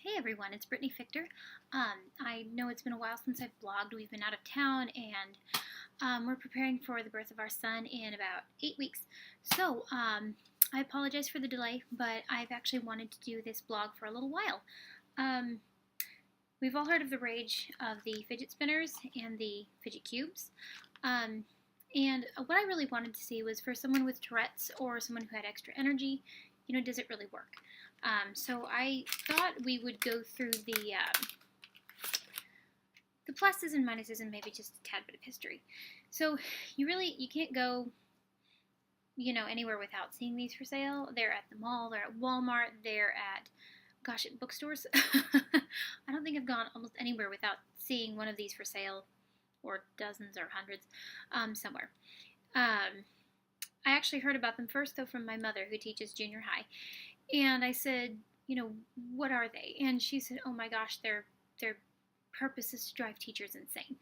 Hey everyone, it's Brittany Fichter. I know it's been a while since I've blogged. We've been out of town and we're preparing for the birth of our son in about 8 weeks. So I apologize for the delay, but I've actually wanted to do this blog for a little while. Um, we've all heard of the rage of the fidget spinners and the fidget cubes. And what I really wanted to see was for someone with Tourette's or someone who had extra energy, does it really work? So I thought we would go through the pluses and minuses and maybe just a tad bit of history. So you can't go anywhere without seeing these for sale. They're at the mall, they're at Walmart, they're at at bookstores. I don't think I've gone almost anywhere without seeing one of these for sale, or dozens or hundreds, somewhere. I actually heard about them first though from my mother, who teaches junior high. And I said, what are they? And she said, oh my gosh, their purpose is to drive teachers insane.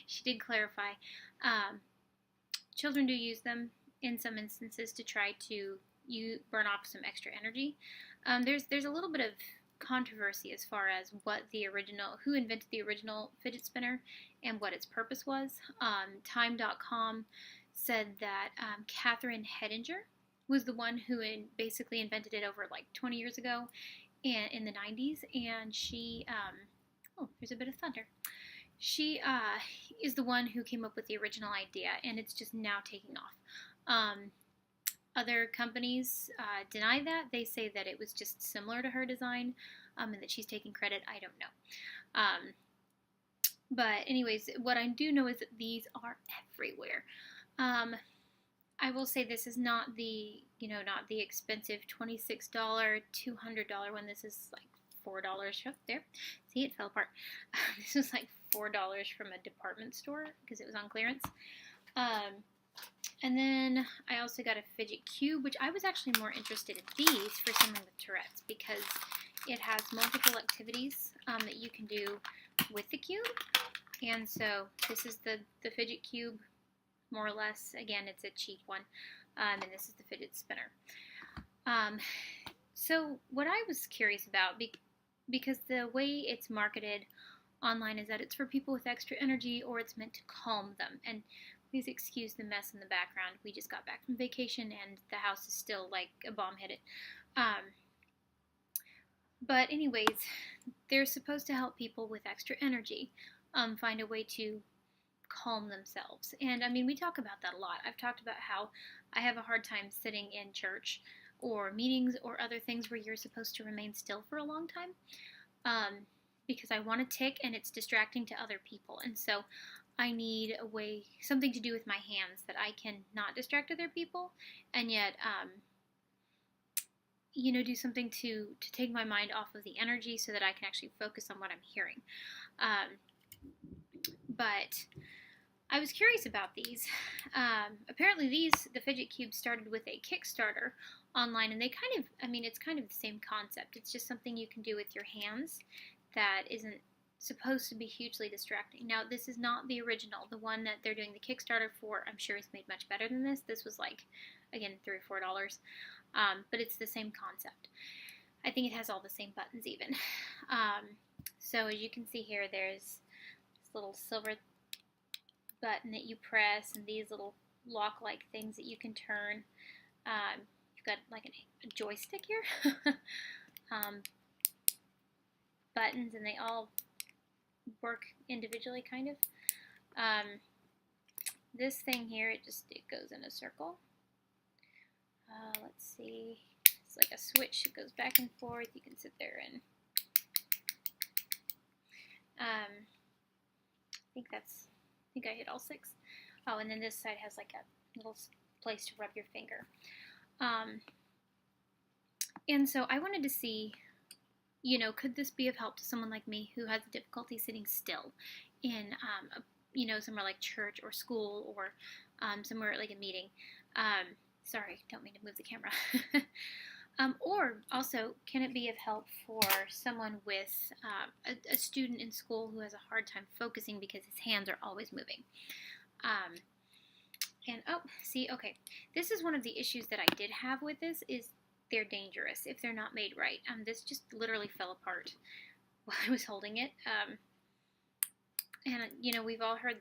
She did clarify. Children do use them in some instances to try to burn off some extra energy. There's a little bit of controversy as far as who invented the original fidget spinner and what its purpose was. Time.com said that Catherine Hedinger was the one who basically invented it over like 20 years ago in the 90s, and she, there's a bit of thunder. She is the one who came up with the original idea, and it's just now taking off. Other companies deny that. They say that it was just similar to her design, and that she's taking credit. I don't know. But anyways, what I do know is that these are everywhere. I will say this is not the expensive $26, $200 one. This is like $4. Oh, there. See, it fell apart. This was like $4 from a department store because it was on clearance. And then I also got a fidget cube, which I was actually more interested in these for someone with Tourette's because it has multiple activities that you can do with the cube. And so this is the fidget cube, more or less. Again, it's a cheap one. And this is the fidget spinner. So what I was curious about, because the way it's marketed online is that it's for people with extra energy or it's meant to calm them. And please excuse the mess in the background. We just got back from vacation and the house is still like a bomb hit it. But anyways, they're supposed to help people with extra energy find a way to calm themselves. And I mean, we talk about that a lot. I've talked about how I have a hard time sitting in church or meetings or other things where you're supposed to remain still for a long time because I want to tick and it's distracting to other people. And so I need something to do with my hands that I can not distract other people and yet, do something to take my mind off of the energy so that I can actually focus on what I'm hearing. But I was curious about these. Apparently the fidget cubes started with a Kickstarter online, and it's kind of the same concept. It's just something you can do with your hands that isn't supposed to be hugely distracting. Now, this is not the original. The one that they're doing the Kickstarter for, I'm sure is made much better than this. This was like, again, $3 or $4. But it's the same concept. I think it has all the same buttons even. So as you can see here, there's this little silver button that you press and these little lock-like things that you can turn. You've got like a joystick here. Buttons, and they all work individually kind of. This thing here, it goes in a circle. Let's see. It's like a switch. It goes back and forth. You can sit there and I think I hit all 6. Oh, and then this side has like a little place to rub your finger. And so I wanted to see, could this be of help to someone like me who has difficulty sitting still in, somewhere like church or school or somewhere like a meeting. Sorry, don't mean to move the camera. Or also, can it be of help for someone with a student in school who has a hard time focusing because his hands are always moving? Okay, this is one of the issues that I did have with this is they're dangerous if they're not made right. This just literally fell apart while I was holding it. And we've all heard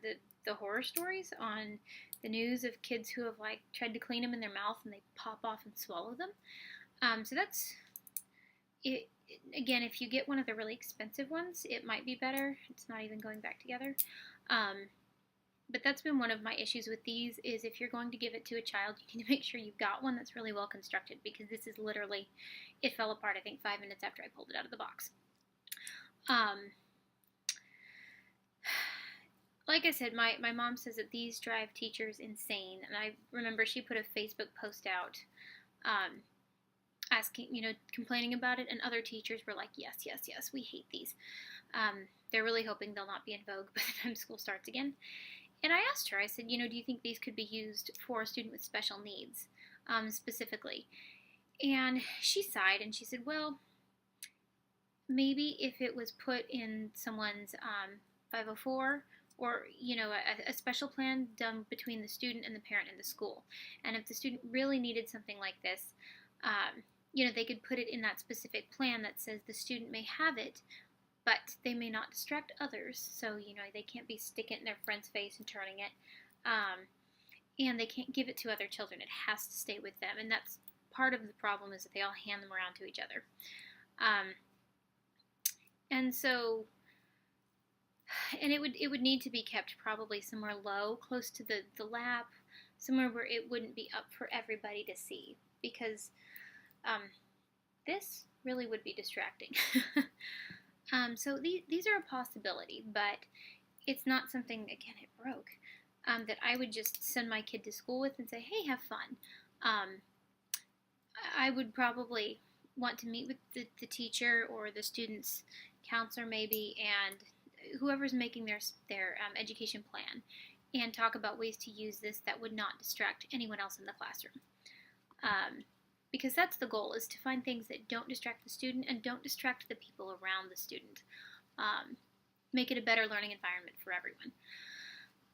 the horror stories on the news of kids who have like tried to clean them in their mouth and they pop off and swallow them. So that's it. Again, if you get one of the really expensive ones, it might be better. It's not even going back together. But that's been one of my issues with these, is if you're going to give it to a child, you need to make sure you've got one that's really well constructed, because this is literally, it fell apart, I think, 5 minutes after I pulled it out of the box. Like I said, my mom says that these drive teachers insane, and I remember she put a Facebook post out asking, complaining about it, and other teachers were like, yes, we hate these. They're really hoping they'll not be in vogue by the time school starts again. And I asked her, I said, do you think these could be used for a student with special needs, specifically? And she sighed and she said, well, maybe if it was put in someone's 504, or, a special plan done between the student and the parent and the school. And if the student really needed something like this, they could put it in that specific plan that says the student may have it, but they may not distract others. So, they can't be sticking it in their friend's face and turning it. And they can't give it to other children. It has to stay with them. And that's part of the problem, is that they all hand them around to each other. And so, and it would need to be kept probably somewhere low, close to the lap, somewhere where it wouldn't be up for everybody to see, because this really would be distracting. So these are a possibility, but it's not something, again, it broke, that I would just send my kid to school with and say, hey, have fun. I would probably want to meet with the teacher or the student's counselor maybe, and whoever's making their education plan, and talk about ways to use this that would not distract anyone else in the classroom. Because that's the goal, is to find things that don't distract the student and don't distract the people around the student. Make it a better learning environment for everyone.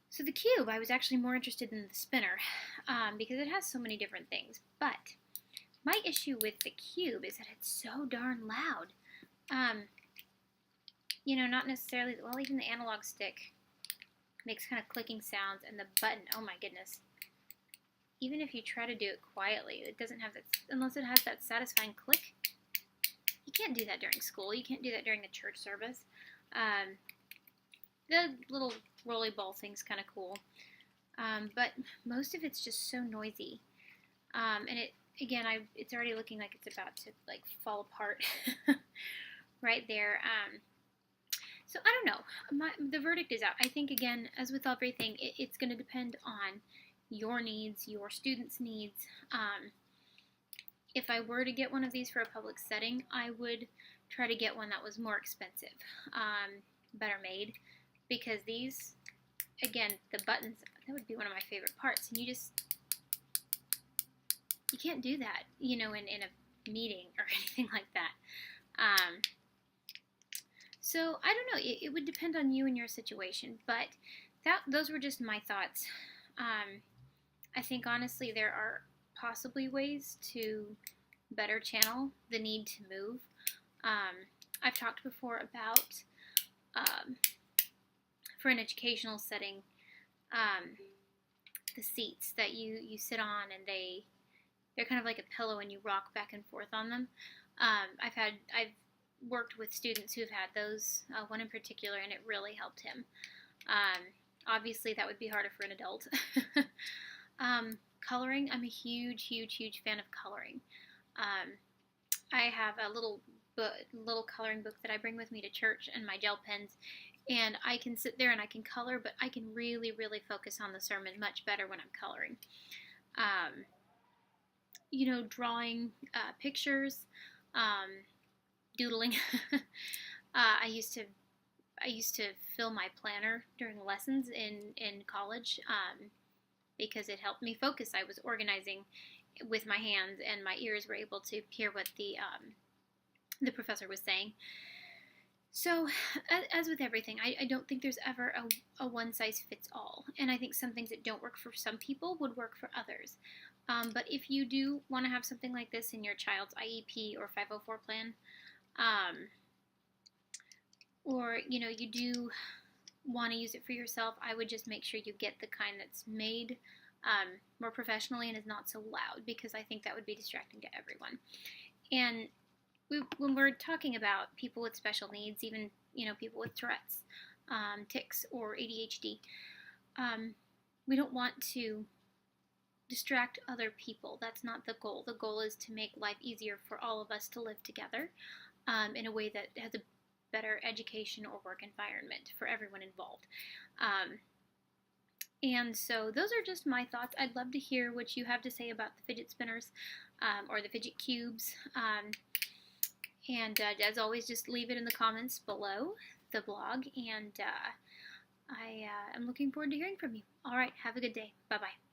So the cube, I was actually more interested in the spinner, because it has so many different things. But my issue with the cube is that it's so darn loud. Not necessarily, well, even the analog stick makes kind of clicking sounds, and the button, oh my goodness. Even if you try to do it quietly, it doesn't have that, unless it has that satisfying click. You can't do that during school. You can't do that during the church service. The little rolly ball thing's kind of cool. But most of it's just so noisy. And it's already looking like it's about to fall apart right there. So I don't know. The verdict is out. I think, again, as with everything, it's going to depend on your needs, your students' needs. If I were to get one of these for a public setting, I would try to get one that was more expensive, better made, because these, again, the buttons, that would be one of my favorite parts, and you can't do that, in a meeting or anything like that. So I don't know, it would depend on you and your situation, but those were just my thoughts. I think, honestly, there are possibly ways to better channel the need to move. I've talked before about, for an educational setting, the seats that you sit on, and they're kind of like a pillow, and you rock back and forth on them. I've worked with students who've had those, one in particular, and it really helped him. Obviously, that would be harder for an adult. Coloring, I'm a huge fan of coloring. I have a little coloring book that I bring with me to church, and my gel pens, and I can sit there and I can color, but I can really focus on the sermon much better when I'm coloring. Drawing pictures, doodling. I used to fill my planner during lessons in college, because it helped me focus. I was organizing with my hands, and my ears were able to hear what the professor was saying. So, as with everything, I don't think there's ever a one size fits all. And I think some things that don't work for some people would work for others. But if you do want to have something like this in your child's IEP or 504 plan, um, or you do want to use it for yourself, I would just make sure you get the kind that's made more professionally and is not so loud, because I think that would be distracting to everyone. And when we're talking about people with special needs, even people with Tourette's, tics, or ADHD, we don't want to distract other people. That's not the goal. The goal is to make life easier for all of us to live together in a way that has a better education or work environment for everyone involved. And so those are just my thoughts. I'd love to hear what you have to say about the fidget spinners or the fidget cubes. And as always, just leave it in the comments below the blog. And I am looking forward to hearing from you. All right, have a good day. Bye-bye.